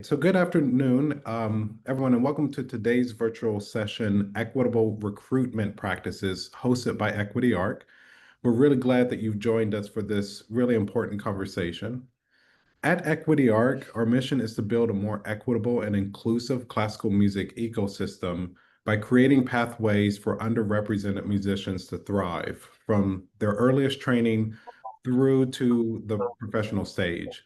So good afternoon, everyone, and welcome to today's virtual session, Equitable Recruitment Practices, hosted by Equity Arc. We're really glad that you've joined us for this really important conversation. At Equity Arc, our mission is to build a more equitable and inclusive classical music ecosystem by creating pathways for underrepresented musicians to thrive, from their earliest training through to the professional stage.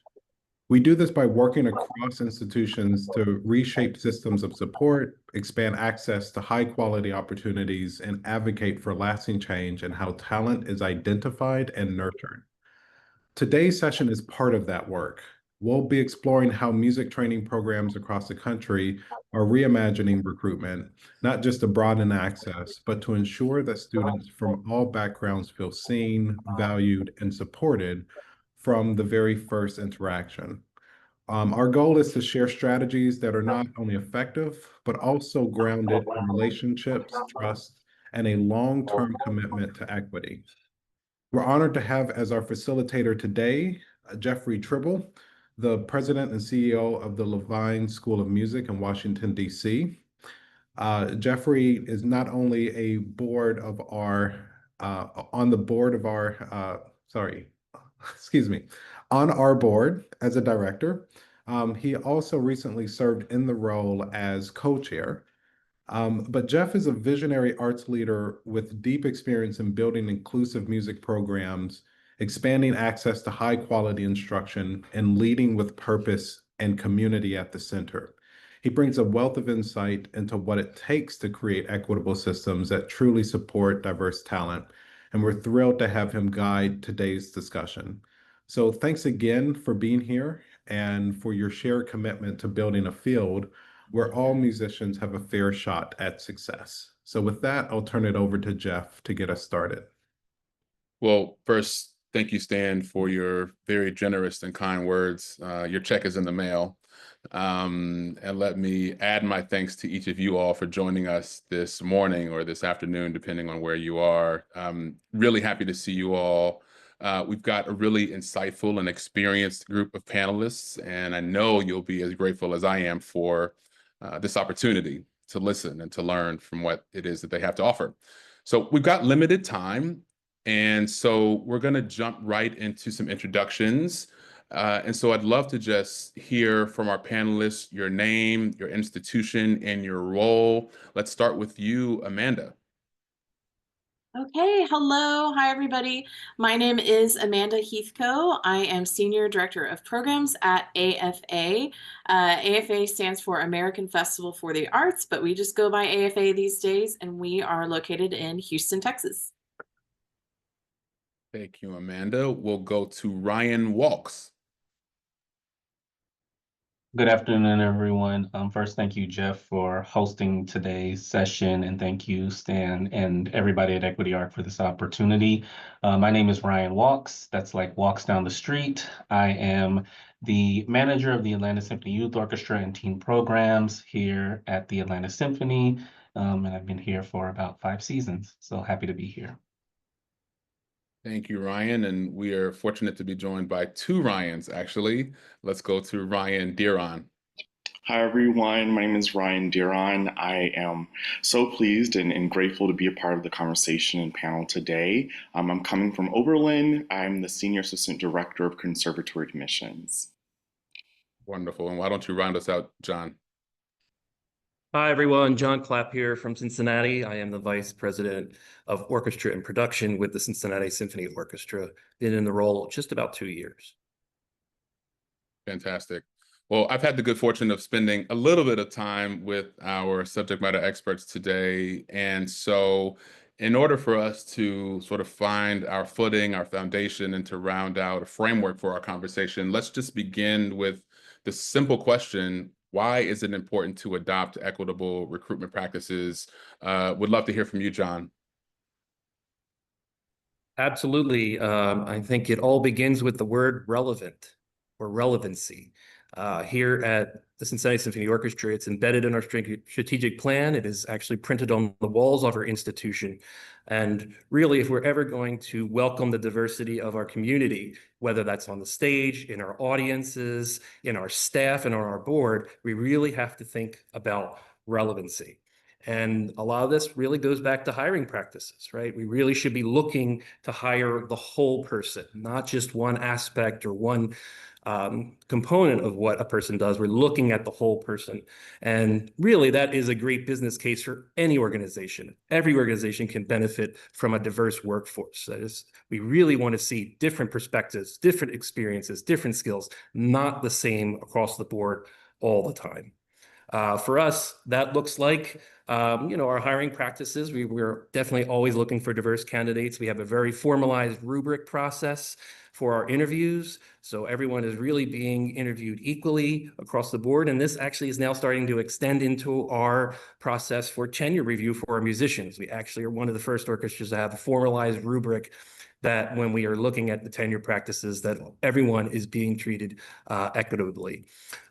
We do this by working across institutions to reshape systems of support, expand access to high quality opportunities, and advocate for lasting change in how talent is identified and nurtured. Today's session is part of that work. We'll be exploring how music training programs across the country are reimagining recruitment, not just to broaden access, but to ensure that students from all backgrounds feel seen, valued, and supported from the very first interaction. Our goal is to share strategies that are not only effective, but also grounded in relationships, trust, and a long-term commitment to equity. We're honored to have as our facilitator today, Jeffery Tribble, the president and CEO of the Levine School of Music in Washington, D.C. Jeffery is not only a board of our, on the board of our, excuse me, on our board as a director. He also recently served in the role as co-chair. But Jeff is a visionary arts leader with deep experience in building inclusive music programs, expanding access to high quality instruction, and leading with purpose and community at the center. He brings a wealth of insight into what it takes to create equitable systems that truly support diverse talent, and we're thrilled to have him guide today's discussion. So thanks again for being here and for your shared commitment to building a field where all musicians have a fair shot at success. So with that, I'll turn it over to Jeff to get us started. Well, first, thank you, Stan, for your very generous and kind words. Your check is in the mail. And let me add my thanks to each of you all for joining us this morning or this afternoon, depending on where you are. Really happy to see you all. We've got a really insightful and experienced group of panelists, and I know you'll be as grateful as I am for this opportunity to listen and to learn from what it is that they have to offer. So we've got limited time, and so we're going to jump right into some introductions. And so I'd love to just hear from our panelists, your name, your institution, and your role. Let's start with you, Amanda. Okay, hello. Hi, everybody. My name is Amanda Heathco. I am Senior Director of Programs at AFA. AFA stands for American Festival for the Arts, but we just go by AFA these days, and we are located in Houston, Texas. Thank you, Amanda. We'll go to Ryan Walks. Good afternoon, everyone. First, thank you, Jeff, for hosting today's session, and thank you, Stan, and everybody at Equity Arc for this opportunity. My name is Ryan Walks. That's like walks down the street. I am the manager of the Atlanta Symphony Youth Orchestra and Teen Programs here at the Atlanta Symphony, and I've been here for about 5 seasons, so happy to be here. Thank you, Ryan. And we are fortunate to be joined by 2 Ryans, actually. Let's go to Ryan Dearon. Hi, everyone. My name is Ryan Dearon. I am so pleased and grateful to be a part of the conversation and panel today. I'm coming from Oberlin. I'm the Senior Assistant Director of Conservatory Admissions. Wonderful. And why don't you round us out, John? Hi, everyone. John Clapp here from Cincinnati. I am the Vice President of Orchestra and Production with the Cincinnati Symphony Orchestra. Been in the role just about 2 years. Fantastic. Well, I've had the good fortune of spending a little bit of time with our subject matter experts today. And so in order for us to sort of find our footing, our foundation, and to round out a framework for our conversation, let's just begin with the simple question: why is it important to adopt equitable recruitment practices? Would love to hear from you, John. Absolutely. I think it all begins with the word relevant or relevancy. Here at the Cincinnati Symphony Orchestra, it's embedded in our strategic plan. It is actually printed on the walls of our institution. And really, if we're ever going to welcome the diversity of our community, whether that's on the stage, in our audiences, in our staff, and on our board, we really have to think about relevancy. And a lot of this really goes back to hiring practices, right? We really should be looking to hire the whole person, not just one aspect or one component of what a person does. We're looking at the whole person. And really, that is a great business case for any organization. Every organization can benefit from a diverse workforce. That is, we really want to see different perspectives, different experiences, different skills, not the same across the board all the time. For us, that looks like our hiring practices. We're definitely always looking for diverse candidates. We have a very formalized rubric process for our interviews. So everyone is really being interviewed equally across the board. And this actually is now starting to extend into our process for tenure review for our musicians. We actually are one of the first orchestras to have a formalized rubric that when we are looking at the tenure practices, that everyone is being treated equitably.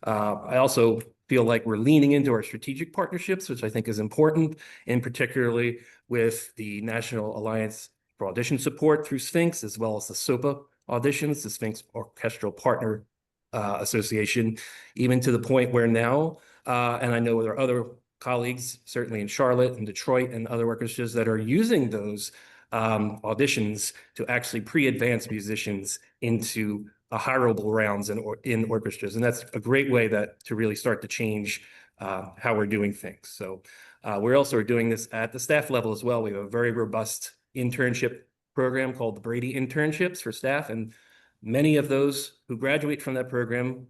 I also feel like we're leaning into our strategic partnerships, which I think is important, and particularly with the National Alliance for Audition Support through Sphinx, as well as the SOPA auditions, the Sphinx Orchestral Partner Association, even to the point where now, and I know there are other colleagues, certainly in Charlotte and Detroit and other orchestras that are using those auditions to actually pre-advance musicians into hireable rounds in orchestras. And that's a great way to really start to change how we're doing things. So we're also doing this at the staff level as well. We have a very robust internship program called the Brady Internships for staff. And many of those who graduate from that program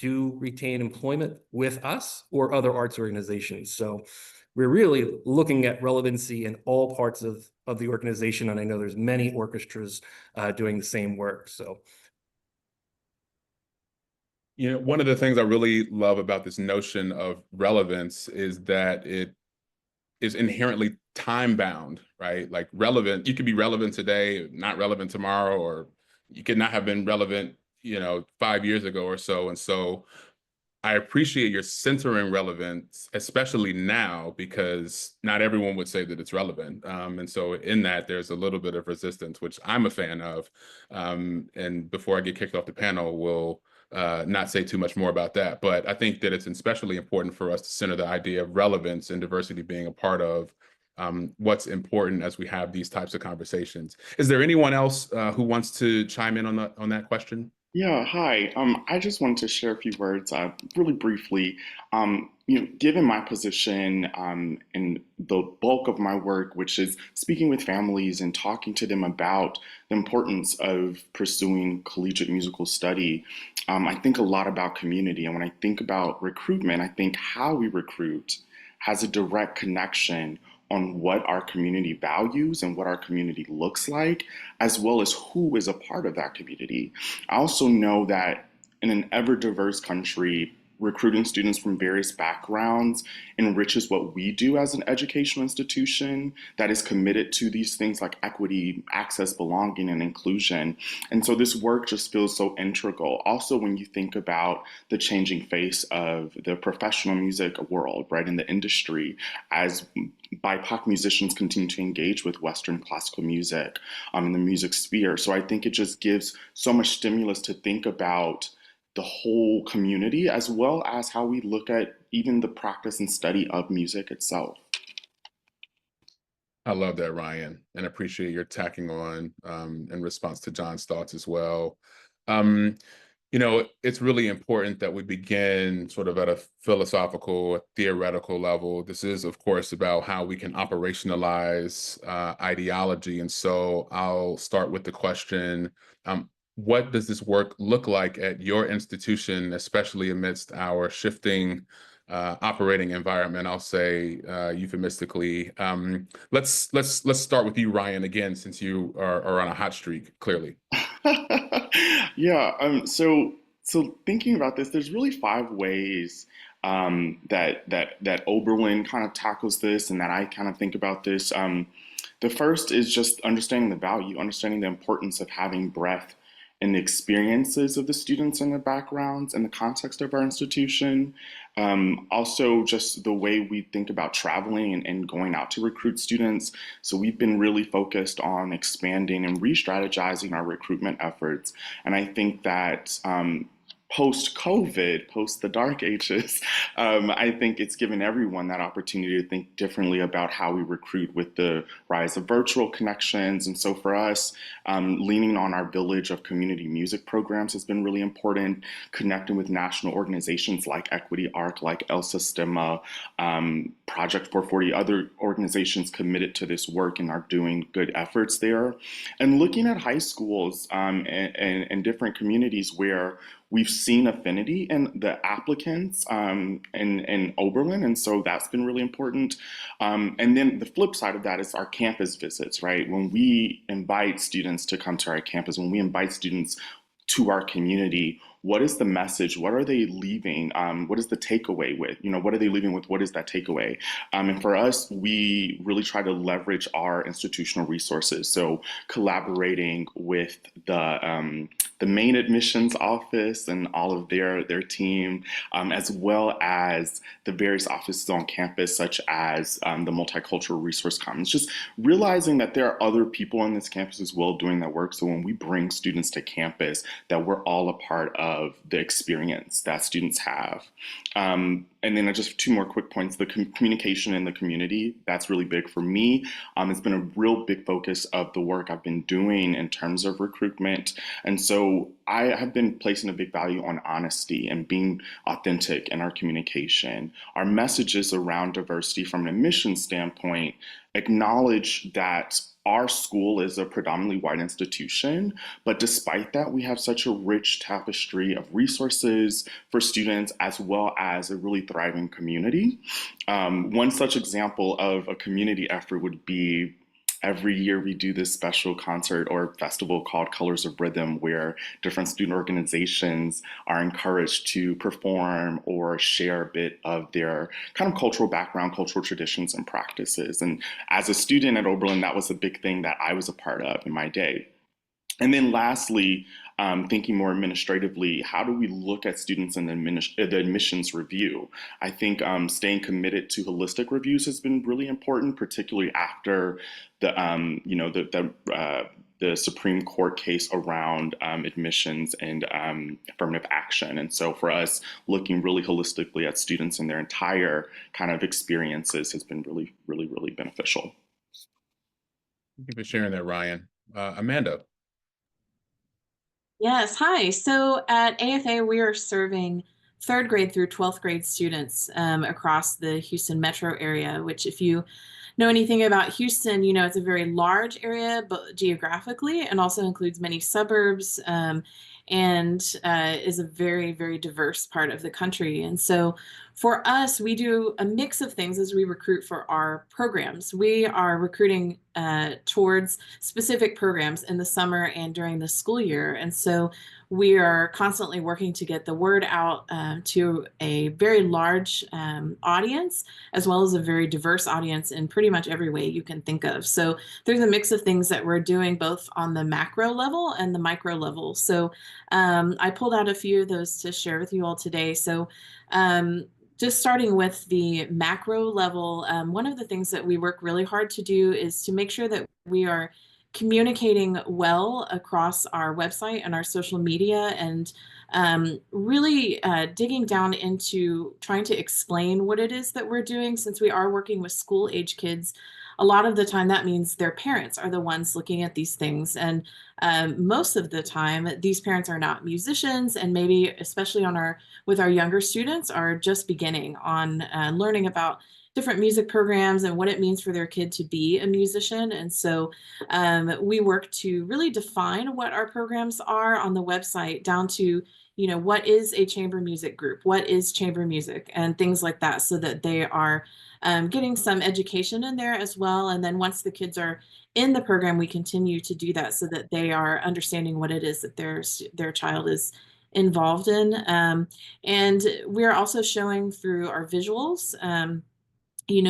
do retain employment with us or other arts organizations. So we're really looking at relevancy in all parts of the organization. And I know there's many orchestras doing the same work. So one of the things I really love about this notion of relevance is that it is inherently time bound, right? Like relevant, you could be relevant today, not relevant tomorrow, or you could not have been relevant, 5 years ago or so. And so I appreciate your centering relevance, especially now, because not everyone would say that it's relevant. And so in that, there's a little bit of resistance, which I'm a fan of. And before I get kicked off the panel, we'll not say too much more about that. But I think that it's especially important for us to center the idea of relevance and diversity being a part of what's important as we have these types of conversations. Is there anyone else who wants to chime in on that question? Yeah, hi. I just wanted to share a few words, really briefly. Given my position and the bulk of my work, which is speaking with families and talking to them about the importance of pursuing collegiate musical study, I think a lot about community. And when I think about recruitment, I think how we recruit has a direct connection on what our community values and what our community looks like, as well as who is a part of that community. I also know that in an ever diverse country, recruiting students from various backgrounds enriches what we do as an educational institution that is committed to these things like equity, access, belonging, and inclusion. And so this work just feels so integral. Also, when you think about the changing face of the professional music world, right, in the industry, as BIPOC musicians continue to engage with Western classical music in the music sphere. So I think it just gives so much stimulus to think about the whole community, as well as how we look at even the practice and study of music itself. I love that, Ryan, and appreciate your tacking on in response to John's thoughts as well. It's really important that we begin sort of at a philosophical, theoretical level. This is, of course, about how we can operationalize ideology. And so I'll start with the question, what does this work look like at your institution, especially amidst our shifting operating environment? I'll say euphemistically. Let's start with you, Ryan, again, since you are on a hot streak, clearly. Yeah. So thinking about this, there's really 5 ways that Oberlin kind of tackles this, and that I kind of think about this. The first is just understanding the value, understanding the importance of having breadth in the experiences of the students and their backgrounds and the context of our institution. Also, just the way we think about traveling and going out to recruit students. So we've been really focused on expanding and re-strategizing our recruitment efforts. And I think that post-COVID, post the dark ages, I think it's given everyone that opportunity to think differently about how we recruit with the rise of virtual connections. And so for us, leaning on our village of community music programs has been really important, connecting with national organizations like Equity Arc, like El Sistema, Project 440, other organizations committed to this work and are doing good efforts there. And looking at high schools and different communities where we've seen affinity in the applicants in Oberlin, and so that's been really important. And then the flip side of that is our campus visits, right? When we invite students to come to our campus, when we invite students to our community, what is the message? What are they leaving? What is the takeaway with? What are they leaving with? What is that takeaway? And for us, we really try to leverage our institutional resources. So collaborating with the main admissions office and all of their team, as well as the various offices on campus, such as the Multicultural Resource Commons. Just realizing that there are other people on this campus as well doing that work. So when we bring students to campus, that we're all a part of the experience that students have. And then just two more quick points, the communication in the community, that's really big for me. It's been a real big focus of the work I've been doing in terms of recruitment. And so I have been placing a big value on honesty and being authentic in our communication. Our messages around diversity from an admissions standpoint acknowledge that our school is a predominantly white institution, but despite that, we have such a rich tapestry of resources for students, as well as a really thriving community. One such example of a community effort would be every year we do this special concert or festival called Colors of Rhythm, where different student organizations are encouraged to perform or share a bit of their kind of cultural background, cultural traditions and practices. And as a student at Oberlin, that was a big thing that I was a part of in my day. And then lastly, thinking more administratively, how do we look at students in the admissions review? I think staying committed to holistic reviews has been really important, particularly after the Supreme Court case around admissions and affirmative action. And so for us, looking really holistically at students and their entire kind of experiences has been really, really, really beneficial. Thank you for sharing that, Ryan. Amanda. Yes, hi. So at AFA, we are serving 3rd grade through 12th grade students across the Houston metro area, which if you know anything about Houston, it's a very large area, but geographically, and also includes many suburbs and is a very, very diverse part of the country. And so for us, we do a mix of things as we recruit for our programs. We are recruiting towards specific programs in the summer and during the school year. And so we are constantly working to get the word out to a very large audience, as well as a very diverse audience in pretty much every way you can think of. So there's a mix of things that we're doing both on the macro level and the micro level. So I pulled out a few of those to share with you all today. So just starting with the macro level, one of the things that we work really hard to do is to make sure that we are communicating well across our website and our social media, and really digging down into trying to explain what it is that we're doing. Since we are working with school age kids, a lot of the time that means their parents are the ones looking at these things. And most of the time, these parents are not musicians, and maybe especially with our younger students are just beginning on learning about different music programs and what it means for their kid to be a musician. And so we work to really define what our programs are on the website, down to, what is a chamber music group? What is chamber music? And things like that, so that they are getting some education in there as well. And then once the kids are in the program, we continue to do that so that they are understanding what it is that their child is involved in. And we're also showing through our visuals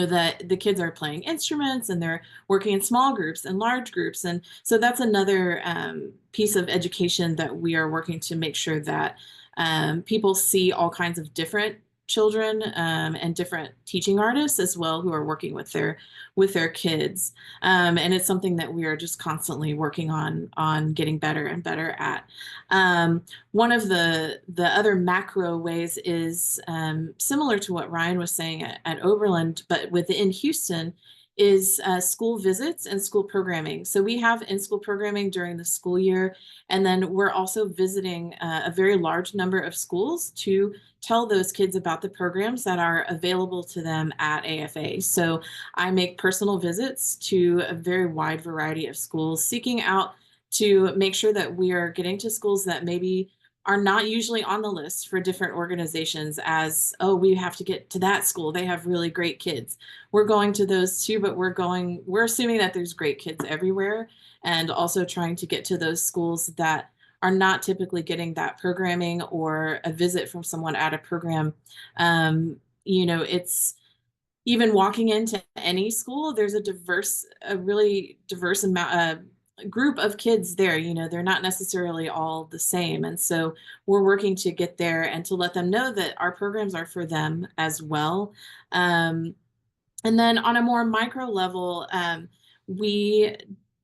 that the kids are playing instruments and they're working in small groups and large groups. And so that's another piece of education that we are working to make sure that people see all kinds of different children and different teaching artists as well who are working with their kids. And it's something that we are just constantly working on getting better and better at. One of the other macro ways is similar to what Ryan was saying at Oberlin, but within Houston, is school visits and school programming. So we have in-school programming during the school year, and then we're also visiting a very large number of schools to tell those kids about the programs that are available to them at AFA. So I make personal visits to a very wide variety of schools, seeking out to make sure that we are getting to schools that maybe are not usually on the list for different organizations as, oh, we have to get to that school. They have really great kids. We're going to those too, but we're assuming that there's great kids everywhere, and also trying to get to those schools that are not typically getting that programming or a visit from someone at a program. It's even walking into any school, there's a really diverse amount group of kids there. They're not necessarily all the same. And so we're working to get there and to let them know that our programs are for them as well. And then on a more micro level, we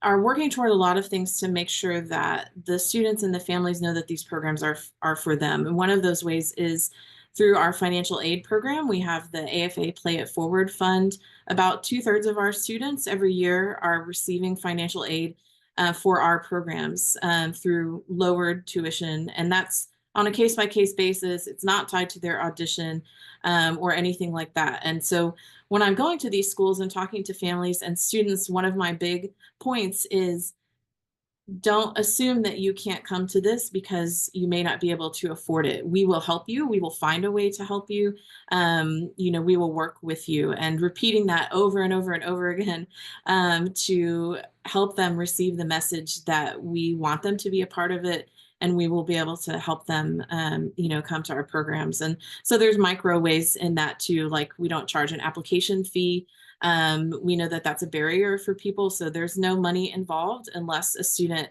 are working toward a lot of things to make sure that the students and the families know that these programs are for them. And one of those ways is through our financial aid program. We have the AFA Play It Forward Fund. About 2/3 of our students every year are receiving financial aid for our programs through lowered tuition. And that's on a case-by-case basis. It's not tied to their audition or anything like that. And so when I'm going to these schools and talking to families and students, one of my big points is, don't assume that you can't come to this because you may not be able to afford it. We will help you. We will find a way to help you. We will work with you, and repeating that over and over and over again to help them receive the message that we want them to be a part of it, and we will be able to help them, come to our programs. And so there's micro ways in that too, like we don't charge an application fee. We know that that's a barrier for people. So there's no money involved unless a student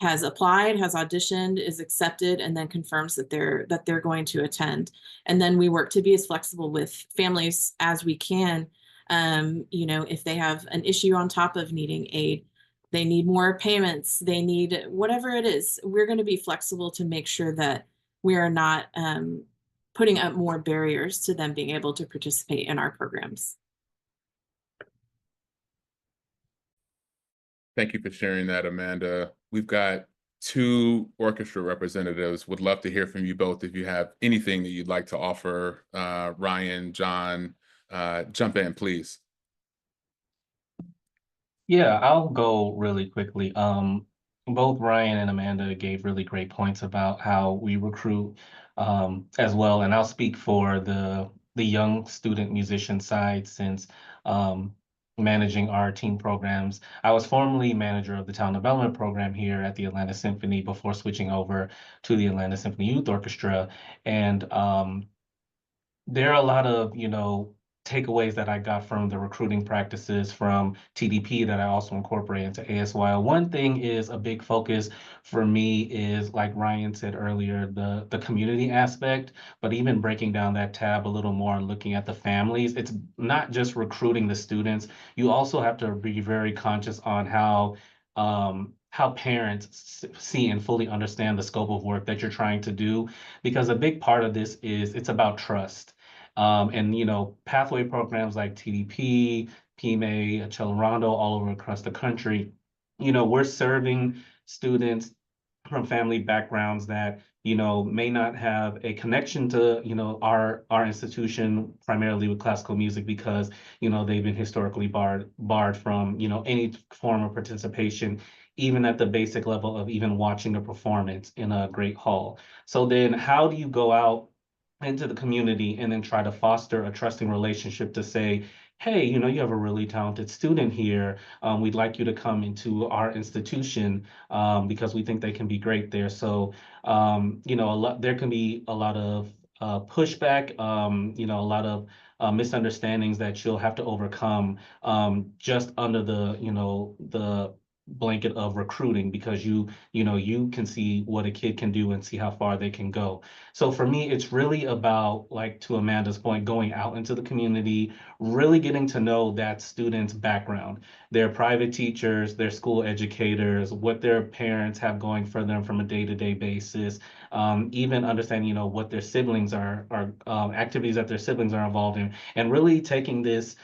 has applied, has auditioned, is accepted, and then confirms that they're going to attend. And then we work to be as flexible with families as we can. If they have an issue on top of needing aid, they need more payments, they need whatever it is, we're going to be flexible to make sure that we are not putting up more barriers to them being able to participate in our programs. Thank you for sharing that, Amanda. We've got 2 orchestra representatives. Would love to hear from you both if you have anything that you'd like to offer. Ryan, John, jump in, please. Yeah, I'll go really quickly. Both Ryan and Amanda gave really great points about how we recruit as well. And I'll speak for the young student musician side, since managing our teen programs. I was formerly manager of the talent development program here at the Atlanta Symphony before switching over to the Atlanta Symphony Youth Orchestra. And there are a lot of, takeaways that I got from the recruiting practices from TDP that I also incorporate into ASYL. One thing is a big focus for me is, like Ryan said earlier, the community aspect, but even breaking down that tab a little more and looking at the families. It's not just recruiting the students. You also have to be very conscious on how parents see and fully understand the scope of work that you're trying to do, because a big part of this is it's about trust. And pathway programs like TDP, PMA, Cello Rondo, all over across the country, we're serving students from family backgrounds that may not have a connection to our institution, primarily with classical music, because they've been historically barred from any form of participation, even at the basic level of even watching a performance in a great hall. So then how do you go out into the community and then try to foster a trusting relationship to say, hey, you have a really talented student here. We'd like you to come into our institution because we think they can be great there. So, there can be a lot of pushback, a lot of misunderstandings that you'll have to overcome just under the blanket of recruiting, because you can see what a kid can do and see how far they can go. So for me, it's really about, like to Amanda's point, going out into the community, really getting to know that student's background, their private teachers, their school educators, what their parents have going for them from a day-to-day basis, even understanding, what their siblings are activities that their siblings are involved in, and really taking this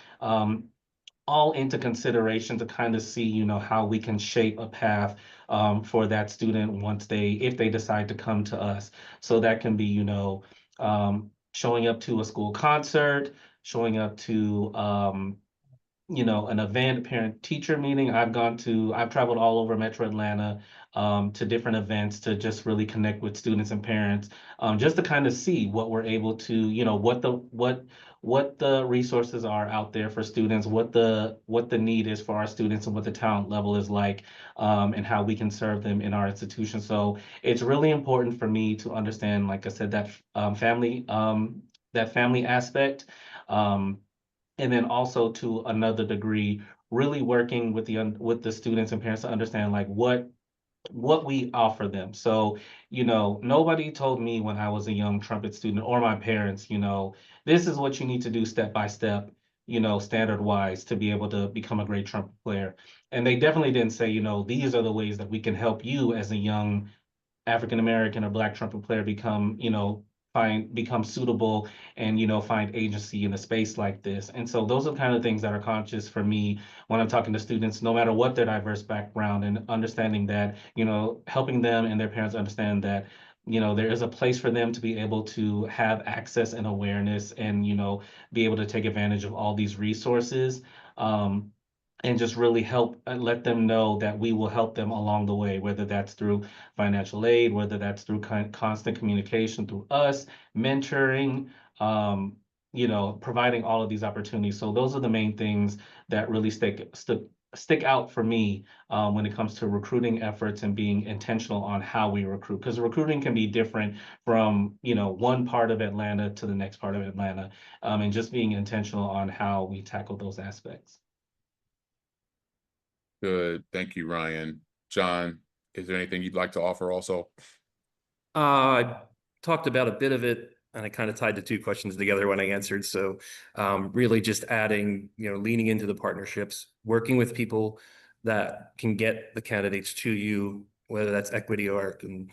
all into consideration to kind of see, how we can shape a path for that student if they decide to come to us. So that can be, showing up to a school concert, showing up to, an event, parent teacher meeting. I've traveled all over Metro Atlanta to different events to just really connect with students and parents, just to kind of see what we're able to, what the resources are out there for students, what the need is for our students, and what the talent level is like, and how we can serve them in our institution. So it's really important for me to understand, like I said, that family aspect. And then also, to another degree, really working with the students and parents to understand, like, what we offer them. So, nobody told me when I was a young trumpet student, or my parents, this is what you need to do step by step, standard wise, to be able to become a great trumpet player. And they definitely didn't say, these are the ways that we can help you as a young African American or Black trumpet player become suitable and, find agency in a space like this. And so those are the kind of things that are conscious for me when I'm talking to students, no matter what their diverse background, and understanding that, helping them and their parents understand that, there is a place for them to be able to have access and awareness, and, be able to take advantage of all these resources. And just really help and let them know that we will help them along the way, whether that's through financial aid, whether that's through constant communication through us, mentoring, providing all of these opportunities. So those are the main things that really stick out for me when it comes to recruiting efforts and being intentional on how we recruit, because recruiting can be different from one part of Atlanta to the next part of Atlanta, and just being intentional on how we tackle those aspects. Good. Thank you, Ryan. John, is there anything you'd like to offer also? I talked about a bit of it, and I kind of tied the two questions together when I answered. So really just adding, leaning into the partnerships, working with people that can get the candidates to you, whether that's Equity Arc and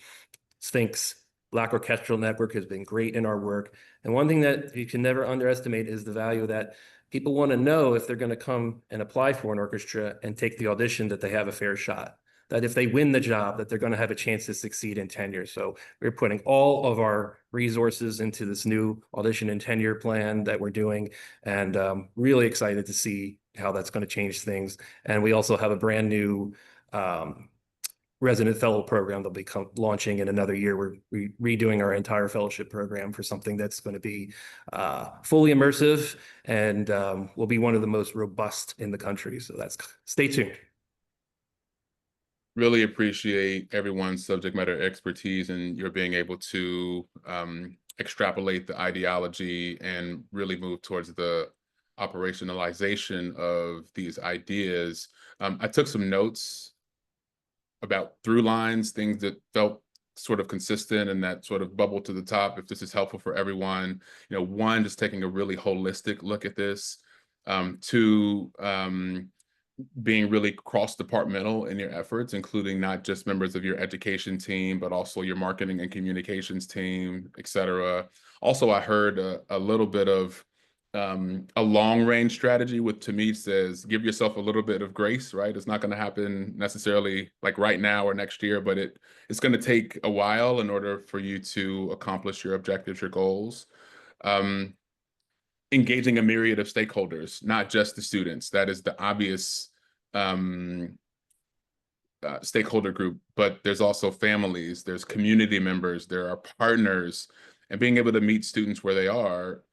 Sphinx. Black Orchestral Network has been great in our work. And one thing that you can never underestimate is the value that people want to know, if they're going to come and apply for an orchestra and take the audition, that they have a fair shot, that if they win the job, that they're going to have a chance to succeed in tenure. So we're putting all of our resources into this new audition and tenure plan that we're doing, and really excited to see how that's going to change things. And we also have a brand new resident fellow program that'll be launching in another year. We're redoing our entire fellowship program for something that's going to be fully immersive, and will be one of the most robust in the country. So stay tuned. Really appreciate everyone's subject matter expertise, and your being able to extrapolate the ideology and really move towards the operationalization of these ideas. I took some notes about through lines, things that felt sort of consistent and that sort of bubble to the top, if this is helpful for everyone. One, just taking a really holistic look at this. Two, being really cross-departmental in your efforts, including not just members of your education team, but also your marketing and communications team, et cetera. Also, I heard a little bit of a long-range strategy, which to me says, give yourself a little bit of grace, right? It's not going to happen necessarily like right now or next year, but it's going to take a while in order for you to accomplish your objectives, your goals. Engaging a myriad of stakeholders, not just the students. That is the obvious stakeholder group, but there's also families, there's community members, there are partners, and being able to meet students where they are,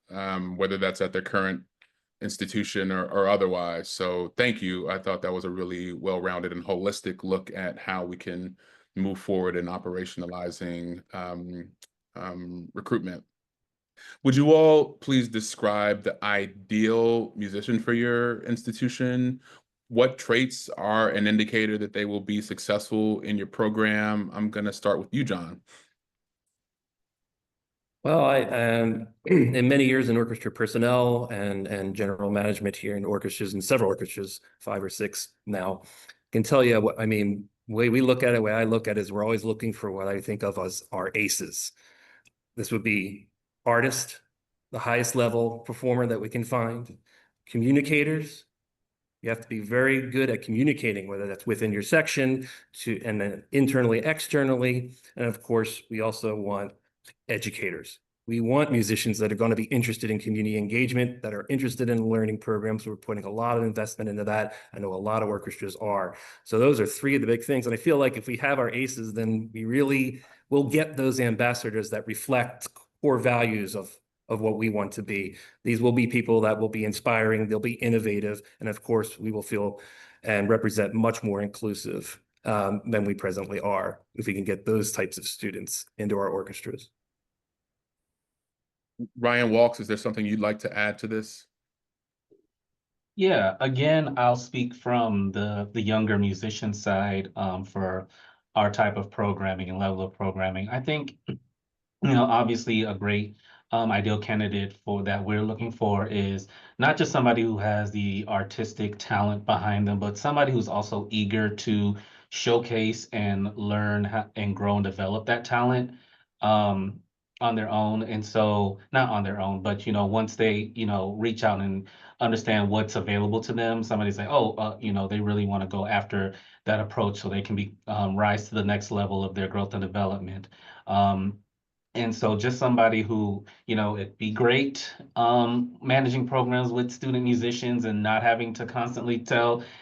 whether that's at their current institution or otherwise. So thank you. I thought that was a really well-rounded and holistic look at how we can move forward in operationalizing recruitment. Would you all please describe the ideal musician for your institution? What traits are an indicator that they will be successful in your program? I'm going to start with you, John. Well, I in many years in orchestra personnel and general management here in orchestras and several orchestras, 5 or 6 now, can tell you what I mean. The way we look at it, the way I look at it is we're always looking for what I think of as our aces. This would be artist, the highest level performer that we can find, communicators. You have to be very good at communicating, whether that's within your section and then internally, externally. And of course, we also want educators. We want musicians that are going to be interested in community engagement, that are interested in learning programs. We're putting a lot of investment into that. I know a lot of orchestras are. So those are 3 of the big things. And I feel like if we have our aces, then we really will get those ambassadors that reflect core values of what we want to be. These will be people that will be inspiring, they'll be innovative, and of course, we will feel and represent much more inclusive than we presently are if we can get those types of students into our orchestras. Ryan Walks, is there something you'd like to add to this? Yeah, again, I'll speak from the younger musician side for our type of programming and level of programming. I think, obviously a great ideal candidate for that we're looking for is not just somebody who has the artistic talent behind them, but somebody who's also eager to showcase and learn and grow and develop that talent on their own. And so not on their own, but, once they, reach out and understand what's available to them, somebody's like, oh, they really want to go after that approach so they can be rise to the next level of their growth and development. And so just somebody who, it'd be great managing programs with student musicians and not having to constantly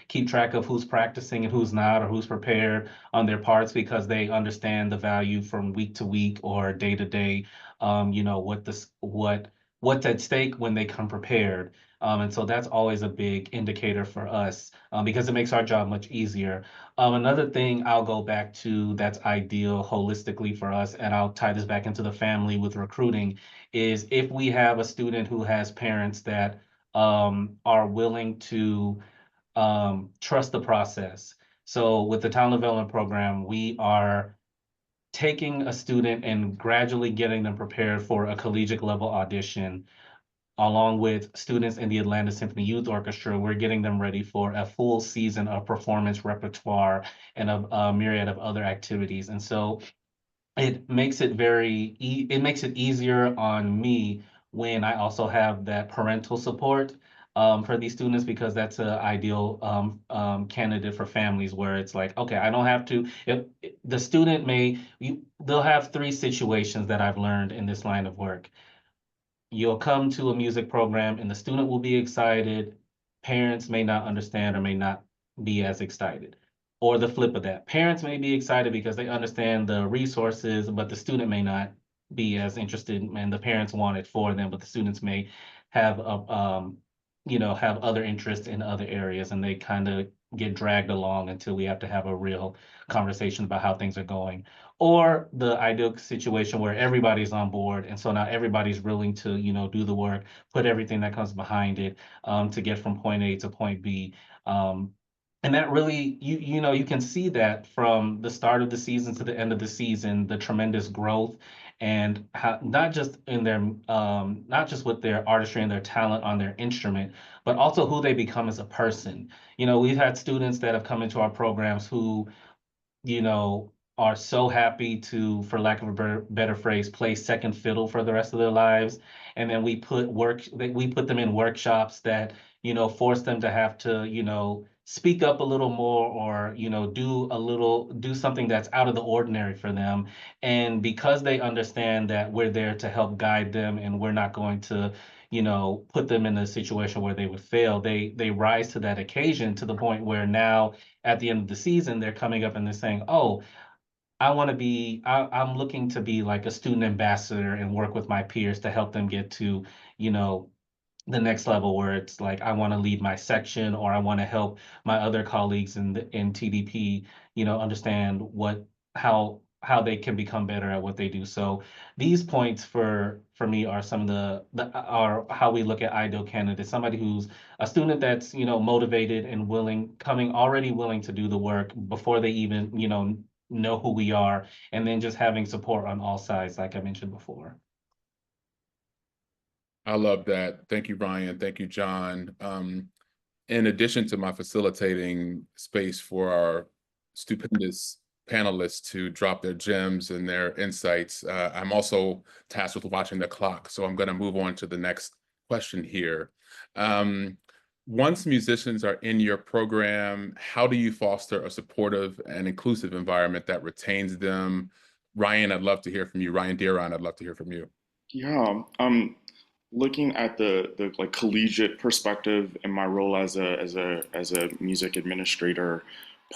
keep track of who's practicing and who's not, or who's prepared on their parts, because they understand the value from week to week or day to day, what's at stake when they come prepared. And so that's always a big indicator for us because it makes our job much easier. Another thing I'll go back to that's ideal holistically for us, and I'll tie this back into the family with recruiting, is if we have a student who has parents that are willing to trust the process. So with the talent development program, we are taking a student and gradually getting them prepared for a collegiate level audition. Along with students in the Atlanta Symphony Youth Orchestra, we're getting them ready for a full season of performance repertoire and a myriad of other activities. And so it makes it easier on me when I also have that parental support for these students, because that's an ideal candidate for families where it's like, okay, I don't have to, if the student they'll have 3 situations that I've learned in this line of work. You'll come to a music program and the student will be excited. Parents may not understand or may not be as excited. Or the flip of that. Parents may be excited because they understand the resources, but the student may not be as interested, and the parents want it for them, but the students may have have other interests in other areas, and they kind of get dragged along until we have to have a real conversation about how things are going. Or the ideal situation where everybody's on board, and so now everybody's willing to, do the work, put everything that comes behind it to get from point A to point B. And that really, you can see that from the start of the season to the end of the season, the tremendous growth, and how, not just with their artistry and their talent on their instrument, but also who they become as a person. We've had students that have come into our programs who, are so happy to, for lack of a better phrase, play second fiddle for the rest of their lives. And then we put them in workshops that, force them to have to, speak up a little more, or, do something that's out of the ordinary for them. And because they understand that we're there to help guide them and we're not going to, put them in a situation where they would fail, they rise to that occasion, to the point where now at the end of the season, they're coming up and they're saying, oh, I'm looking to be like a student ambassador and work with my peers to help them get to, the next level, where it's like, I want to lead my section, or I want to help my other colleagues in TDP, understand how how they can become better at what they do. So these points for me are some of are how we look at ideal candidates. Somebody who's a student that's, you know, motivated and already willing to do the work before they even, you know who we are, and then just having support on all sides, like I mentioned before. I love that. Thank you, Ryan. Thank you, John. In addition to my facilitating space for our stupendous panelists to drop their gems and their insights, I'm also tasked with watching the clock. So I'm going to move on to the next question here. Once musicians are in your program, how do you foster a supportive and inclusive environment that retains them? Ryan, I'd love to hear from you. Ryan Dearon, I'd love to hear from you. Yeah, looking at the like collegiate perspective in my role as a music administrator,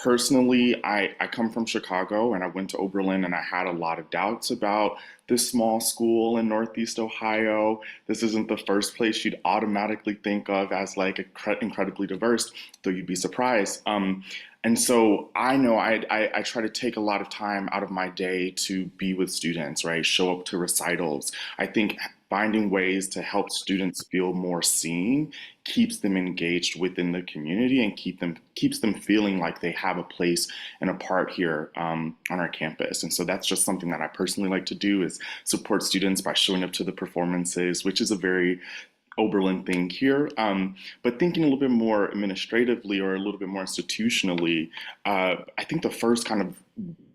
personally, I come from Chicago and I went to Oberlin and I had a lot of doubts about this small school in Northeast Ohio. This isn't the first place you'd automatically think of as like incredibly diverse, though you'd be surprised. And so I know I try to take a lot of time out of my day to be with students, right? Show up to recitals. I think finding ways to help students feel more seen keeps them engaged within the community and keeps them feeling like they have a place and a part here on our campus. And so that's just something that I personally like to do, is support students by showing up to the performances, which is a very Oberlin thing here. But thinking a little bit more administratively or a little bit more institutionally, I think the first kind of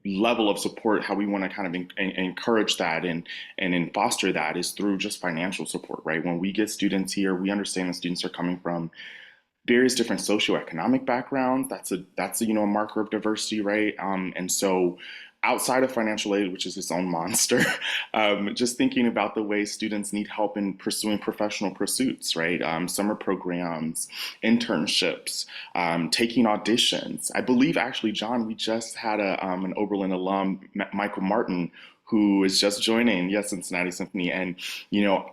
level of support, how we want to kind of encourage that and foster that, is through just financial support, right? When we get students here, we understand the students are coming from various different socioeconomic backgrounds. That's a marker of diversity, right? And so outside of financial aid, which is its own monster, just thinking about the way students need help in pursuing professional pursuits, right? Summer programs, internships, taking auditions. I believe, actually, John, we just had an Oberlin alum, Michael Martin, who is just joining, yes, Cincinnati Symphony. And,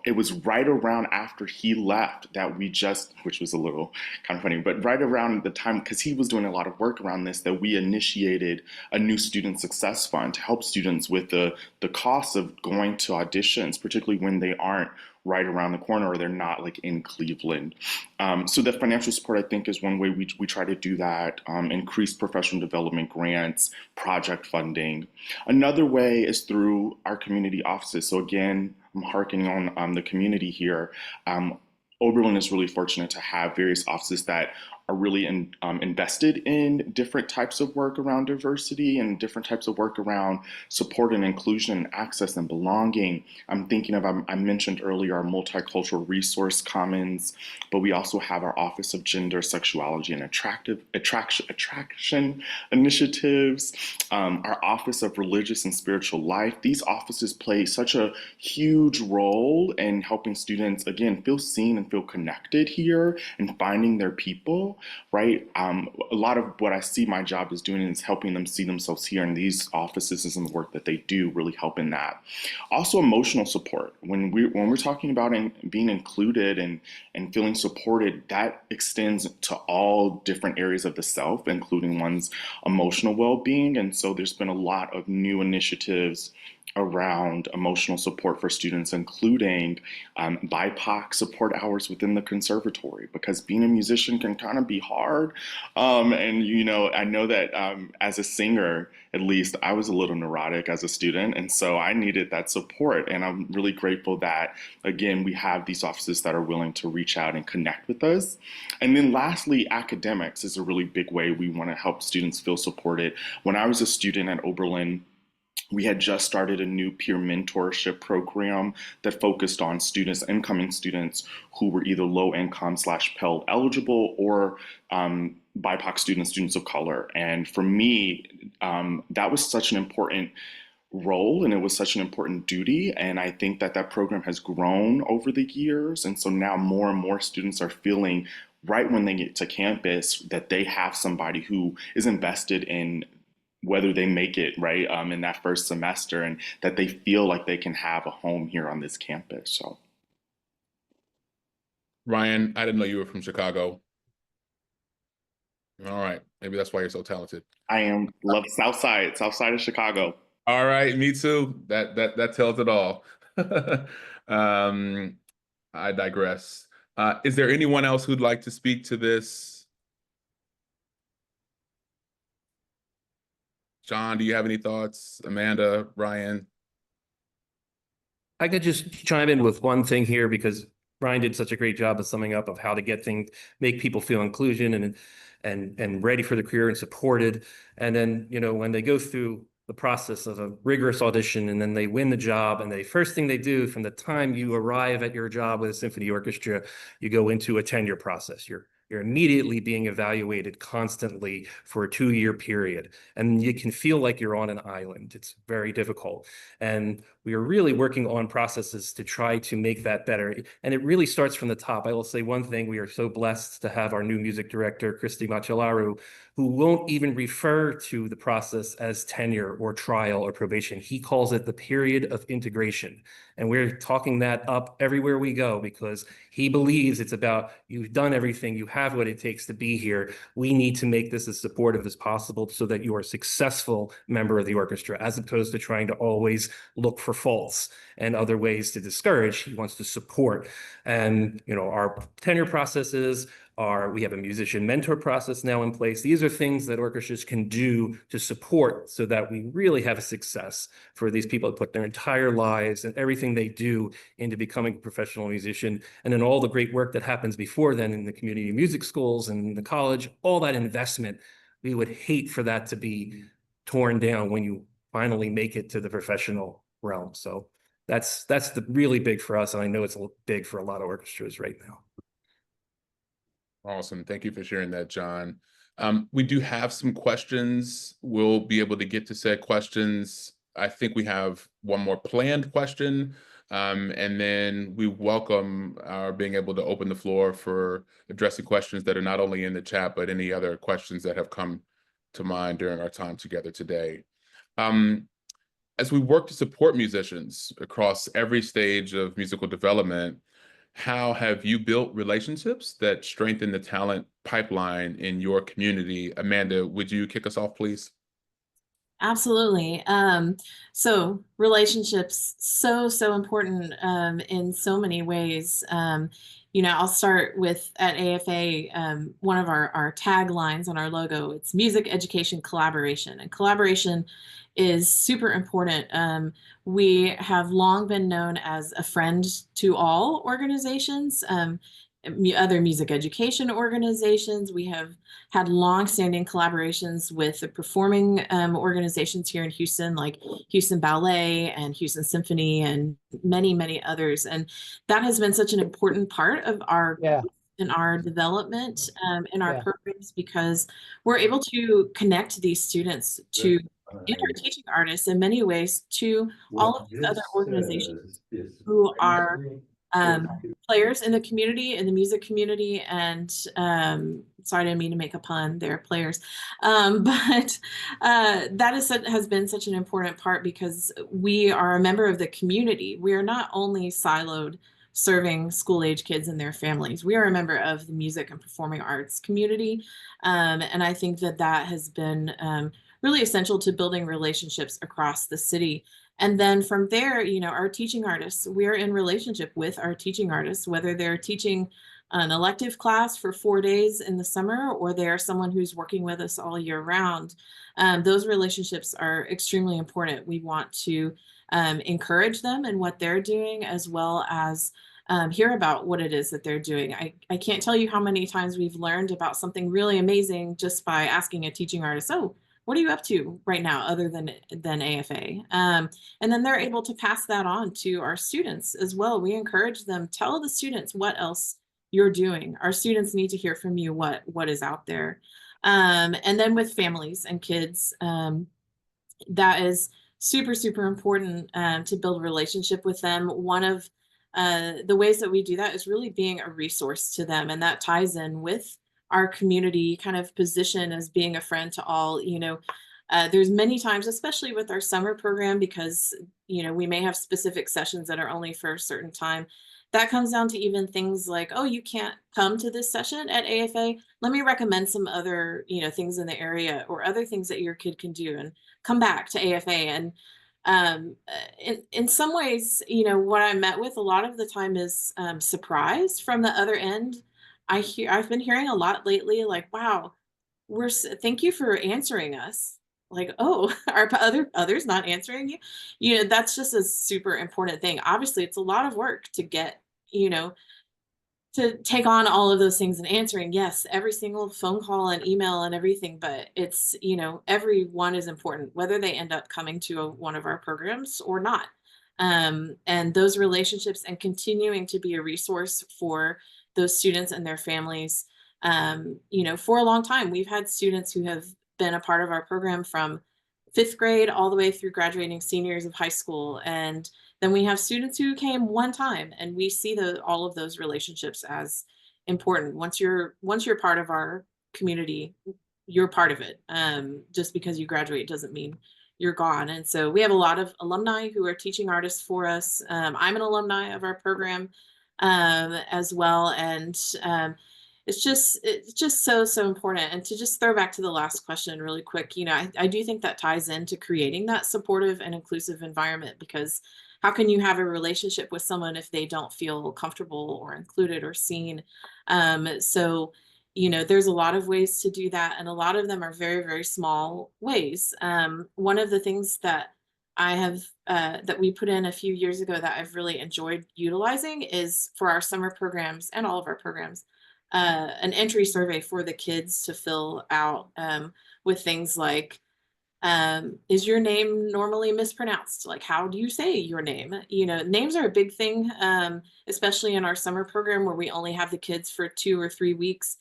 it was right around after he left that which was a little kind of funny, but right around the time, because he was doing a lot of work around this, that we initiated a new student success fund to help students with the costs of going to auditions, particularly when they aren't right around the corner or they're not like in Cleveland. So the financial support, I think, is one way we try to do that. Increase professional development grants, project funding. Another way is through our community offices. So again, I'm harkening on the community here. Oberlin is really fortunate to have various offices that are really invested in different types of work around diversity and different types of work around support and inclusion and access and belonging. I'm thinking of, I mentioned earlier, our multicultural resource commons, but we also have our Office of Gender, Sexuality, and Attraction initiatives, our Office of Religious and Spiritual Life. These offices play such a huge role in helping students, again, feel seen and feel connected here and finding their people. Right? A lot of what I see my job is doing is helping them see themselves here, and these offices and the work that they do really help in that. Also, emotional support. When we're talking about being included and feeling supported, that extends to all different areas of the self, including one's emotional well-being. And so there's been a lot of new initiatives around emotional support for students, including BIPOC support hours within the conservatory, because being a musician can kind of be hard. And, I know that as a singer, at least, I was a little neurotic as a student. And so I needed that support. And I'm really grateful that, again, we have these offices that are willing to reach out and connect with us. And then lastly, academics is a really big way we want to help students feel supported. When I was a student at Oberlin, we had just started a new peer mentorship program that focused on incoming students who were either low income / Pell eligible or BIPOC students of color. And for me, that was such an important role, and it was such an important duty. And I think that program has grown over the years. And so now more and more students are feeling, right when they get to campus, that they have somebody who is invested in whether they make it right in that first semester, and that they feel like they can have a home here on this campus. So, Ryan, I didn't know you were from Chicago. All right, maybe that's why you're so talented. I love South Side of Chicago. All right, me too. That tells it all. I digress. Is there anyone else who'd like to speak to this? John, do you have any thoughts? Amanda, Ryan? I could just chime in with one thing here because Brian did such a great job of summing up of how to get things, make people feel inclusion and ready for the career and supported. And then, when they go through the process of a rigorous audition and then they win the job, and the first thing they do from the time you arrive at your job with a symphony orchestra, you go into a tenure process. You're immediately being evaluated constantly for a 2-year period. And you can feel like you're on an island. It's very difficult. And we are really working on processes to try to make that better. And it really starts from the top. I will say one thing, we are so blessed to have our new music director, Christy Macielaru, who won't even refer to the process as tenure or trial or probation. He calls it the period of integration. And we're talking that up everywhere we go because he believes it's about, you've done everything, you have what it takes to be here. We need to make this as supportive as possible so that you are a successful member of the orchestra, as opposed to trying to always look for faults and other ways to discourage. He wants to support. And, our tenure processes we have a musician mentor process now in place. These are things that orchestras can do to support so that we really have a success for these people that put their entire lives and everything they do into becoming a professional musician. And then all the great work that happens before then in the community music schools and the college, all that investment, we would hate for that to be torn down when you finally make it to the professional realm. So that's the really big for us. And I know it's big for a lot of orchestras right now. Awesome. Thank you for sharing that, John. We do have some questions. We'll be able to get to said questions. I think we have one more planned question, and then we welcome our being able to open the floor for addressing questions that are not only in the chat, but any other questions that have come to mind during our time together today. As we work to support musicians across every stage of musical development, how have you built relationships that strengthen the talent pipeline in your community? Amanda, would you kick us off, please? Absolutely. So relationships, so important in so many ways. I'll start with at AFA, one of our taglines on our logo, it's music, education, collaboration. And collaboration is super important. We have long been known as a friend to all organizations, other music education organizations. We have had long-standing collaborations with the performing organizations here in Houston, like Houston Ballet and Houston Symphony and many, many others. And that has been such an important part of our in our development in our programs, because we're able to connect these students to and our teaching artists in many ways to all of these other organizations who are players in the community, in the music community. And sorry, I didn't mean to make a pun, they're players. But that has been such an important part because we are a member of the community. We are not only siloed serving school-age kids and their families. We are a member of the music and performing arts community. And I think that has been really essential to building relationships across the city. And then from there, our teaching artists, we're in relationship with our teaching artists, whether they're teaching an elective class for 4 days in the summer, or they're someone who's working with us all year round. Those relationships are extremely important. We want to encourage them in what they're doing, as well as hear about what it is that they're doing. I can't tell you how many times we've learned about something really amazing just by asking a teaching artist, oh, what are you up to right now other than AFA? And then they're able to pass that on to our students as well. We encourage them, tell the students what else you're doing. Our students need to hear from you what is out there. And then with families and kids, that is super, super important to build a relationship with them. One of the ways that we do that is really being a resource to them. And that ties in with our community kind of position as being a friend to all. There's many times, especially with our summer program, because we may have specific sessions that are only for a certain time, that comes down to even things like, oh, you can't come to this session at AFA. Let me recommend some other, things in the area or other things that your kid can do, and come back to AFA. And in some ways, what I met with a lot of the time is surprise from the other end. I've been hearing a lot lately, like, wow, thank you for answering us. Like, oh, are others not answering you? That's just a super important thing. Obviously, it's a lot of work to get, to take on all of those things and answering, yes, every single phone call and email and everything, but it's, every one is important, whether they end up coming to one of our programs or not. And those relationships and continuing to be a resource for those students and their families. For a long time, we've had students who have been a part of our program from 5th grade all the way through graduating seniors of high school. And then we have students who came one time, and we see all of those relationships as important. Once you're part of our community, you're part of it. Just because you graduate doesn't mean you're gone. And so we have a lot of alumni who are teaching artists for us. I'm an alumni of our program as well. And it's just so important. And to just throw back to the last question really quick, I do think that ties into creating that supportive and inclusive environment, because how can you have a relationship with someone if they don't feel comfortable or included or seen? So there's a lot of ways to do that, and a lot of them are very, very small ways. One of the things that I have that we put in a few years ago that I've really enjoyed utilizing is for our summer programs and all of our programs, an entry survey for the kids to fill out, with things like, is your name normally mispronounced? Like, how do you say your name? Names are a big thing, especially in our summer program where we only have the kids for 2 or 3 weeks.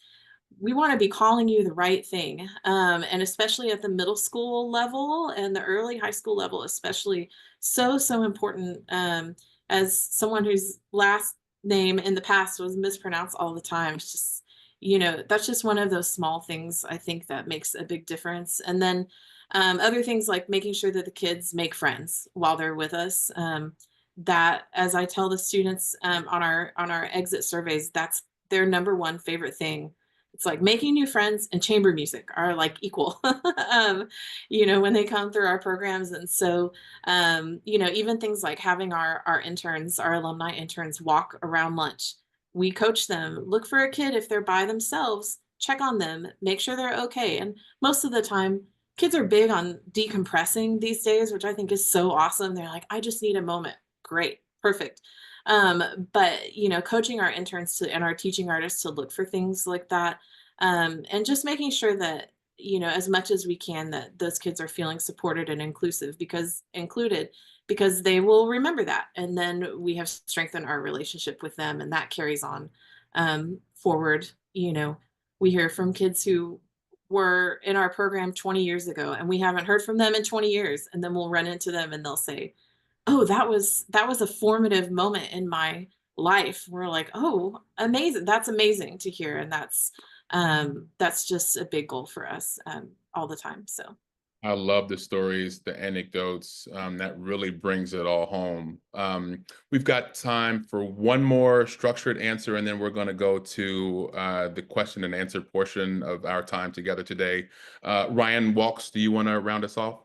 We want to be calling you the right thing. And especially at the middle school level and the early high school level, especially so important. As someone whose last name in the past was mispronounced all the time, it's just, that's just one of those small things I think that makes a big difference. And then other things like making sure that the kids make friends while they're with us. That, as I tell the students on our exit surveys, that's their number one favorite thing. It's like making new friends and chamber music are like equal, when they come through our programs. And so, even things like having our interns, our alumni interns, walk around lunch. We coach them, look for a kid if they're by themselves, check on them, make sure they're okay. And most of the time, kids are big on decompressing these days, which I think is so awesome. They're like, I just need a moment. Great, perfect. But coaching our interns and our teaching artists to look for things like that, and just making sure that as much as we can, that those kids are feeling supported and included, because they will remember that, and then we have strengthened our relationship with them, and that carries on forward. We hear from kids who were in our program 20 years ago, and we haven't heard from them in 20 years, and then we'll run into them and they'll say, oh, that was a formative moment in my life. We're like, oh, amazing. That's amazing to hear. And that's just a big goal for us all the time. So I love the stories, the anecdotes. That really brings it all home. We've got time for one more structured answer, and then we're going to go to the question and answer portion of our time together today. Ryan Walks, do you want to round us off?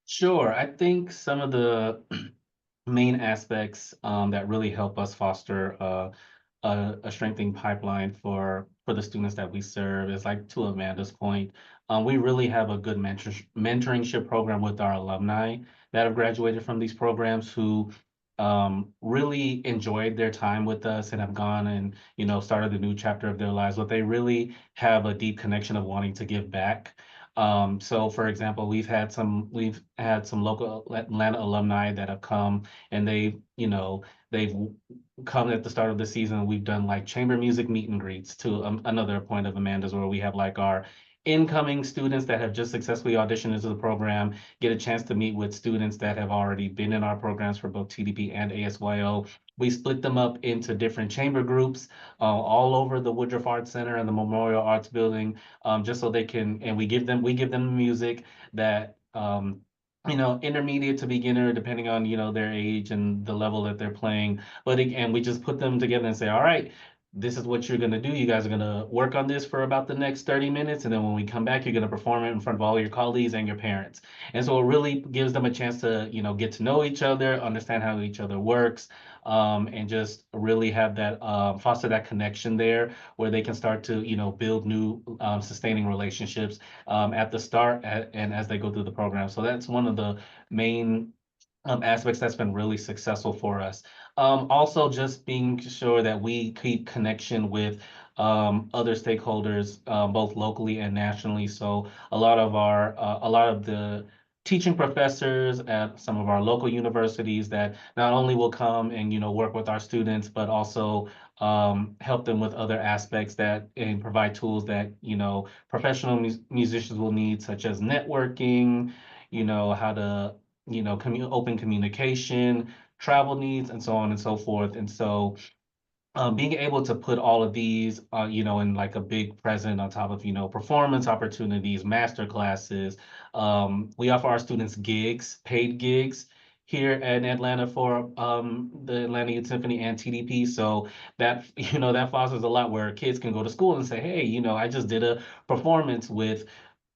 Sure. I think some of the main aspects that really help us foster a strengthening pipeline for the students that we serve is, like, to Amanda's point, we really have a good mentoringship program with our alumni that have graduated from these programs, who really enjoyed their time with us and have gone and started a new chapter of their lives, but they really have a deep connection of wanting to give back. So for example, we've had some local Atlanta alumni that have come, and they've come at the start of the season. We've done like chamber music meet and greets, to another point of Amanda's, where we have like our incoming students that have just successfully auditioned into the program get a chance to meet with students that have already been in our programs for both TDP and ASYO. We split them up into different chamber groups all over the Woodruff Arts Center and the Memorial Arts Building, just so they can, and we give them music that intermediate to beginner, depending on, their age and the level that they're playing. But again, we just put them together and say, all right, this is what you're going to do. You guys are going to work on this for about the next 30 minutes. And then when we come back, you're going to perform it in front of all your colleagues and your parents. And so it really gives them a chance to, get to know each other, understand how each other works, and just really have that, foster that connection there where they can start to, build new, sustaining relationships at the start and as they go through the program. So that's one of the main aspects that's been really successful for us. Also, just being sure that we keep connection with other stakeholders, both locally and nationally. So a lot of the teaching professors at some of our local universities that not only will come and work with our students, but also help them with other aspects and provide tools that professional musicians will need, such as networking, how to open communication, travel needs, and so on and so forth. And so being able to put all of these, in like a big present on top of, performance opportunities, master classes. We offer our students gigs, paid gigs here in Atlanta for the Atlanta Youth Symphony and TDP. So that, that fosters a lot where kids can go to school and say, hey, I just did a performance with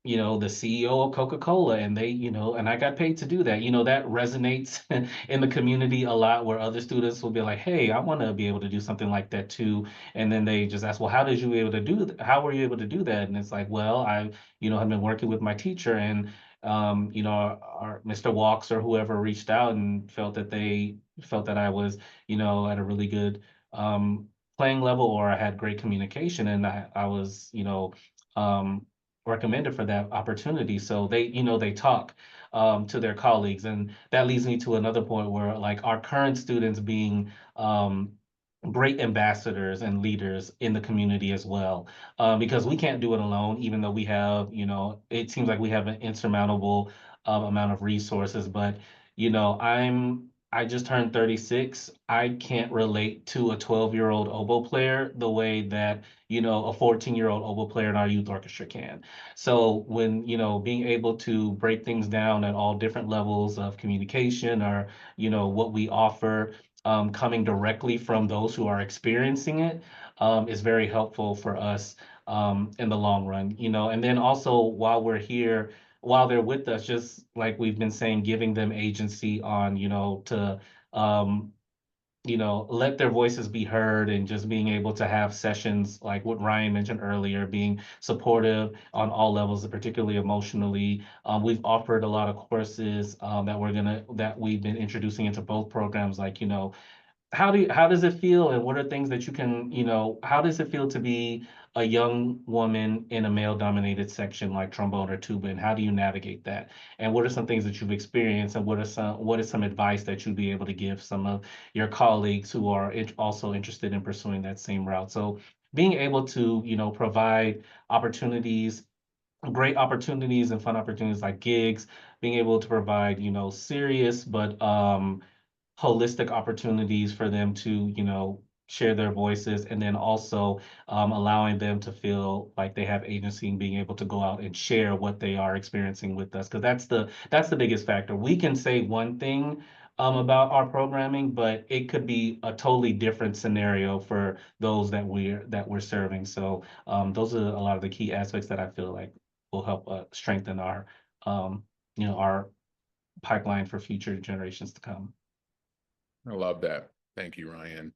the CEO of Coca-Cola, and and I got paid to do that. That resonates in the community a lot, where other students will be like, hey, I want to be able to do something like that too. And then they just ask, well, how were you able to do that? And it's like, well, I, have been working with my teacher, and our Mr. Walks or whoever reached out and felt that I was, at a really good playing level, or I had great communication, and I was, um, recommended for that opportunity. So they talk to their colleagues. And that leads me to another point where, like, our current students being great ambassadors and leaders in the community as well, because we can't do it alone, even though we have, it seems like we have an insurmountable amount of resources. But, I just turned 36. I can't relate to a 12-year-old oboe player the way that, a 14-year-old oboe player in our youth orchestra can. So when, being able to break things down at all different levels of communication, or, what we offer, coming directly from those who are experiencing it, is very helpful for us in the long run. And then also while we're here, while they're with us, just like we've been saying, giving them agency on, to let their voices be heard, and just being able to have sessions like what Ryan mentioned earlier, being supportive on all levels, particularly emotionally. We've offered a lot of courses that we've been introducing into both programs, like, how does it feel, and what are things that you can, how does it feel to be a young woman in a male-dominated section like trombone or tuba, and how do you navigate that? And what are some things that you've experienced, and what is some advice that you'd be able to give some of your colleagues who are also interested in pursuing that same route? So being able to, provide opportunities, great opportunities and fun opportunities like gigs, being able to provide, serious but holistic opportunities for them to, share their voices, and then also allowing them to feel like they have agency and being able to go out and share what they are experiencing with us. Because that's the biggest factor. We can say one thing about our programming, but it could be a totally different scenario for those that we're serving. So those are a lot of the key aspects that I feel like will help strengthen our our pipeline for future generations to come. I love that. Thank you, Ryan.